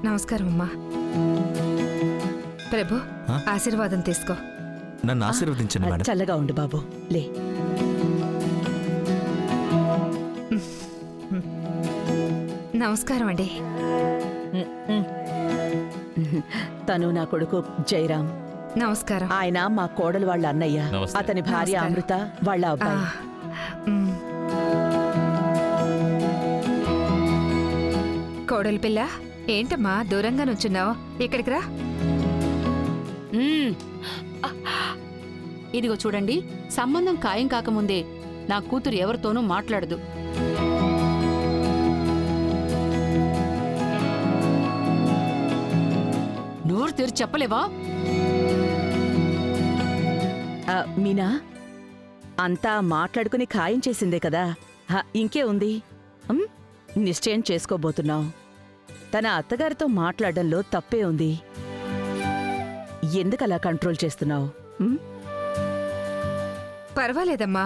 నమస్కారం అమ్మా. ప్రభు, ఆశీర్వాదం తీసుకో. నన్ను ఆశీర్వదించండి మేడం. చల్లగా ఉండు బాబు, లే. నమస్కారం అండి. తను నా కొడుకు జయరాం. నమస్కారం. ఆయన మా కోడలు వాళ్ళ అన్నయ్య. నమస్తే. అతని భార్య నమస్కారం. అమృత వాళ్ళ అబ్బాయి. కోడలి పిల్ల, ఏంటమ్మా దూరంగా నుంచున్నావు? ఇక్కడికి రా. ఇదిగో చూడండి, సంబంధం ఖాయం కాకముందే నా కూతురు ఎవరితోనూ మాట్లాడదు. నోరు తెరిచి చెప్పలేవా? మీనా, అంతా మాట్లాడుకుని ఖాయం చేసిందే కదా, ఇంకే ఉంది. నిశ్చయం చేసుకోబోతున్నావు. తన అత్తగారితో మాట్లాడడంలో తప్పే ఉంది. ఎందుకలా కంట్రోల్ చేస్తున్నావు? పర్వాలేదమ్మా,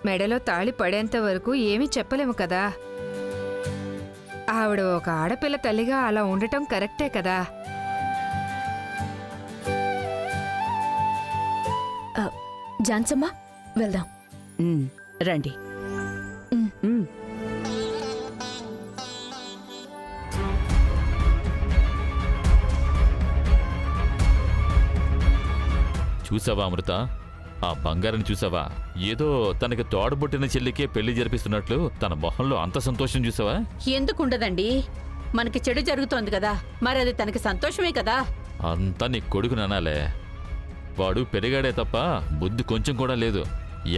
మెడలో తాళి పడేంత వరకు ఏమీ చెప్పలేము కదా. ఆవిడ ఒక ఆడపిల్ల తల్లిగా అలా ఉండటం కరెక్టే కదా. జాన్సమ్మా, వెళ్దాం. రండి. చూసావా అమృత, ఆ బంగారాన్ని చూసావా? ఏదో తనకి తోడబుట్టిన చెల్లికే పెళ్లి జరిపిస్తున్నట్లు తన మొహంలో అంత సంతోషం చూసావా? ఎందుకుండదండి, మనకి చెడు జరుగుతోంది కదా, మరి అది తనకి సంతోషమే కదా. అంతా నీ కొడుకు నానాలే. వాడు పెరిగాడే తప్ప బుద్ధి కొంచెం కూడా లేదు.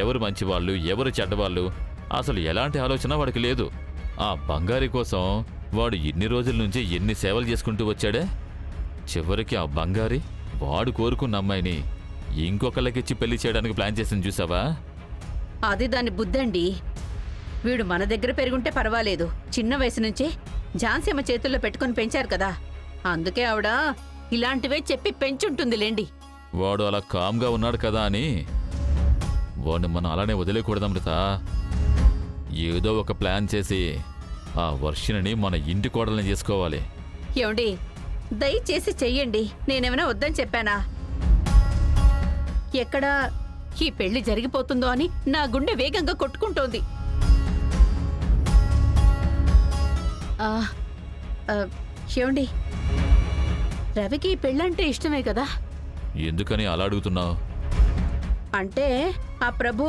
ఎవరు మంచివాళ్ళు, ఎవరు చెడ్డవాళ్ళు, అసలు ఎలాంటి ఆలోచన వాడికి లేదు. ఆ బంగారి కోసం వాడు ఇన్ని రోజుల నుంచి ఎన్ని సేవలు చేసుకుంటూ వచ్చాడే. చివరికి ఆ బంగారి వాడు కోరుకున్న అమ్మాయిని ఇంకొకళ్ళకిచ్చి పెళ్లి చేయడానికి ప్లాన్ చేసింది చూసావా? అది దాని బుద్ధండి. వీడు మన దగ్గర పెరుగుంటే పర్వాలేదు, చిన్న వయసు నుంచే ఝాన్సీ అమ్మ చేతుల్లో పెట్టుకుని పెంచారు కదా, అందుకే ఆవిడ ఇలాంటివే చెప్పి పెంచుంటుందిలేండి. వాడు అలా కామ్గా ఉన్నాడు కదా అని వాడిని మనం అలానే వదిలేకూడదు అమృత. ఏదో ఒక ప్లాన్ చేసి ఆ వర్షిణిని మన ఇంటి కోడల్ని చేసుకోవాలి. ఏమండి, దయచేసి చెయ్యండి. నేనేమైనా వద్దని చెప్పానా? ఎక్కడా ఈ పెళ్లి జరిగిపోతుందో అని నా గుండె వేగంగా కొట్టుకుంటోంది. ఏమండి, రవికి ఈ పెళ్ళంటే ఇష్టమే కదా? ఎందుకని అలా అడుగుతున్నావు? అంటే ఆ ప్రభు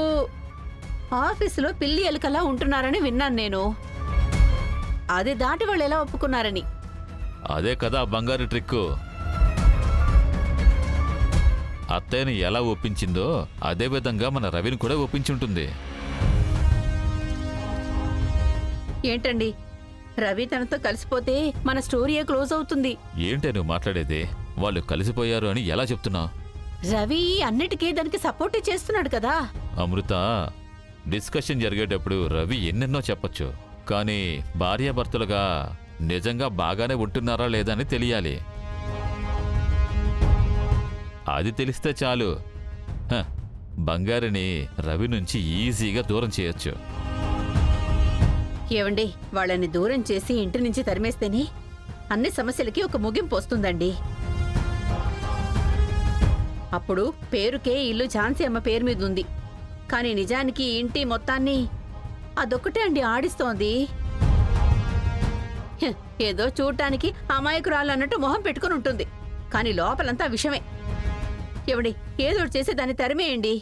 ఆఫీసులో పిల్లి ఎలుకలా ఉంటున్నారని విన్నాను నేను. అది దాటి వాళ్ళు ఎలా ఒప్పుకున్నారని. అదే కదా బంగారు ట్రిక్కు. అత్తయ్యని ఎలా ఒప్పించిందో అదే విధంగా మన రవిని కూడా ఒప్పించుంటుంది. ఏంటండి, రవి తనతో కలిసిపోతే మన స్టోరీయే క్లోజ్ అవుతుంది. ఏంటే నువ్వు మాట్లాడేది? వాళ్ళు కలిసిపోయారు అని ఎలా చెప్తున్నావు? రవి అన్నిటికీ దానికి సపోర్ట్ చేస్తున్నాడు కదా. అమృత, డిస్కషన్ జరిగేటప్పుడు రవి ఎన్నెన్నో చెప్పొచ్చు, కానీ భార్యాభర్తలుగా నిజంగా బాగానే ఉంటున్నారా లేదా అని తెలియాలి. అది తెలిస్తే చాలు. బంగారిని రవి నుంచి ఈజీగా దూరం చేయొచ్చు. ఏవండి, వాళ్ళని దూరం చేసి ఇంటి నుంచి తరిమేస్తేనే అన్ని సమస్యలకి ఒక ముగింపు వస్తుందండి. అప్పుడు పేరుకే ఇల్లు ఝాన్సీ అమ్మ పేరు మీద ఉంది, కానీ నిజానికి ఇంటి మొత్తాన్ని అదొక్కటే అండి ఆడిస్తోంది. ఏదో చూడటానికి అమాయకురాలన్నట్టు మొహం పెట్టుకుని ఉంటుంది, కానీ లోపలంతా విషమే. ఏవండి, ఏదో చేసి దాన్ని తరిమేయండి.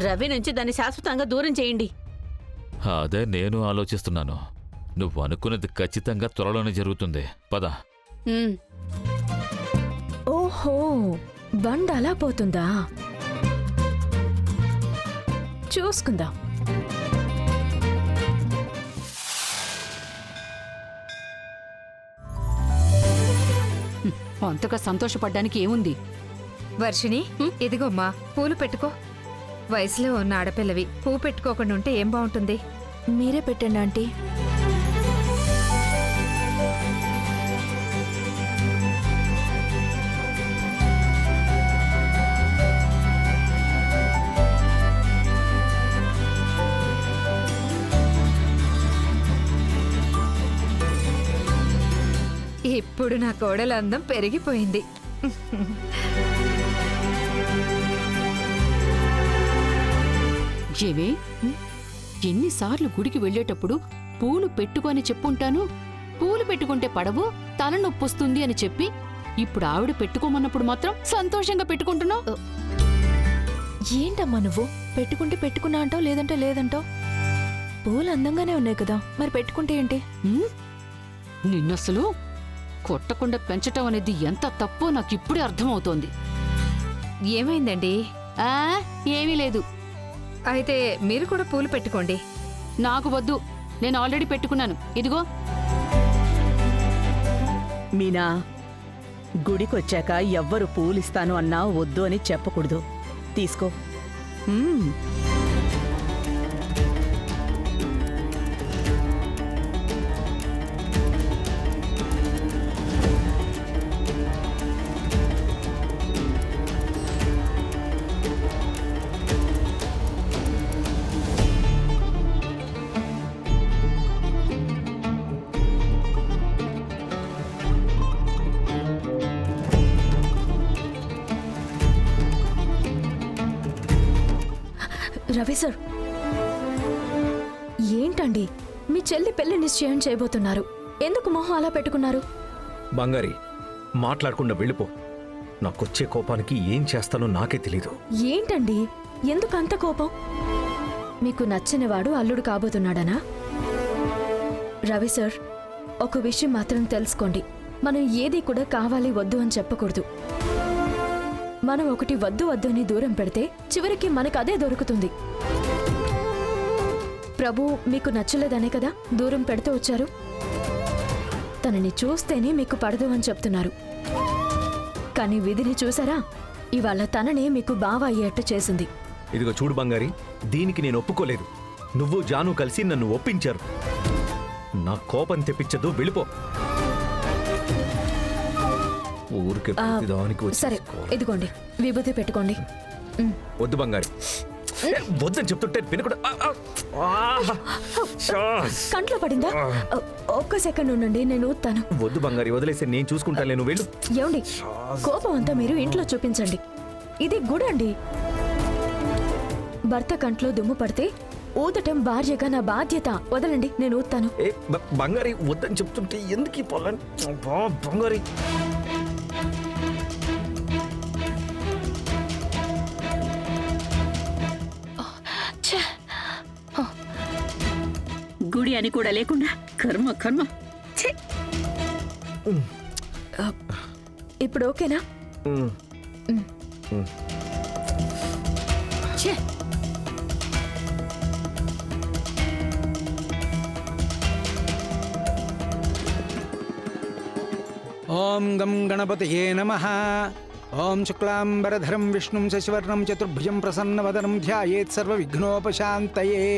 రవి నుంచి దాన్ని శాశ్వతంగా దూరం చేయండి. అదే నేను ఆలోచిస్తున్నాను. నువ్వు అనుకున్నది ఖచ్చితంగా త్వరలోనే జరుగుతుంది. పద. ఓహో, బండ్ అలా పోతుందా? చూసుకుందాం. అంతగా సంతోషపడ్డానికి ఏముంది? వర్షిణి, ఇదిగోమ్మా పూలు పెట్టుకో. వయసులో ఉన్న ఆడపిల్లవి పువ్వు పెట్టుకోకుండా ఉంటే ఏం బాగుంటుంది? మీరే పెట్టండి ఆంటీ. ఇప్పుడు నా కోడల అందం పెరిగిపోయింది. ఏవే ఎన్నిసార్లు గుడికి వెళ్ళేటప్పుడు పూలు పెట్టుకొని చెప్పుంటాను, పూలు పెట్టుకుంటే పడవు, తలనొప్పొస్తుంది అని చెప్పి ఇప్పుడు ఆవిడ పెట్టుకోమన్నప్పుడు మాత్రం సంతోషంగా పెట్టుకుంటున్నావు. ఏంటమ్మా నువ్వు పెట్టుకుంటే పెట్టుకున్నా అంటావు, లేదంటే లేదంటావు. పూలు అందంగానే ఉన్నాయి కదా, మరి పెట్టుకుంటే ఏంటి? నిన్నసలు కొట్టకుండా పెంచటం అనేది ఎంత తప్పో నాకు ఇప్పుడే అర్థమవుతోంది. ఏమైందండి? ఆ ఏమీ లేదు, అయితే మీరు కూడా పూలు పెట్టుకోండి. నాకు వద్దు, నేను ఆల్రెడీ పెట్టుకున్నాను. ఇదిగో. మీనా, గుడికొచ్చాక ఎవ్వరు పూలిస్తాను అన్నా వద్దు అని చెప్పకూడదు. తీసుకో. మ్మ్. రవి సార్, ఏంటండి మీ చెల్లి పెళ్లి నిశ్చయం చేయబోతున్నారు, ఎందుకు మొహం అలా పెట్టుకున్నారు? బంగారి, మాట్లాడకుండా వెళ్ళిపో. నాకొచ్చే కోపానికి ఏం చేస్తానో నాకే తెలీదు. ఏంటండి ఎందుకు అంత కోపం? మీకు నచ్చనివాడు అల్లుడు కాబోతున్నాడనా? రవి సార్, ఒక విషయం మాత్రం తెలుసుకోండి, మనం ఏది కూడా కావాలి వద్దు అని చెప్పకూడదు. మనం ఒకటి వద్దు వద్దు అని దూరం పెడితే చివరికి మనకు అదే దొరుకుతుంది. ప్రభు మీకు నచ్చలేదనే కదా దూరం పెడుతూ వచ్చారు. తనని చూస్తేనే మీకు పడదు అని చెప్తున్నారు, కానీ విధిని చూసారా, ఇవాళ తననే మీకు బావ అయ్యేట్టు చేసింది. ఇదిగో చూడు బంగారి, దీనికి నేను ఒప్పుకోలేదు. నువ్వు జాను కలిసి నన్ను ఒప్పించారు. నా కోపం తెప్పించదు, వెళ్ళిపో. ఊరికే ప్రతిదానికి వచ్చి సరే ఇదిగోండి, విభూతి పెట్టుకోండి. వద్దు బంగారి, వద్దని చెప్తుంటే వినకుండా. కంట్లో పడిందా? ఒక్క సెకండ్ ఉండండి, నేను ఊతాను. వద్దు బంగారి, వదిలేసి నేను చూసుకుంటాను. నేను వెళ్ళు. ఏమండి, కోపం అంతా మీరు ఇంట్లో చూపించండి. ఇది గుడండి. భర్త కంట్లో దుమ్ము పడితే ఊదటం భార్యగా నా బాధ్యత. వదలండి, నేను ఊతాను. ఏ బంగారి, వద్దని చెప్తుంటే ఎందుకు ఈ పొలం? బంగారి, గుడి అని కూడా లేకుండా కర్మ కర్మ. ఛీ! ఇప్పుడు ఓకేనా? ఛే! ఓం గం గణపతయే నమః. ఓం శుక్లాంబరధరం విష్ణుం శశివర్ణం చతుర్భుజం ప్రసన్నవదనం ధ్యాయేత్ సర్వవిఘ్నోపశాంతయే.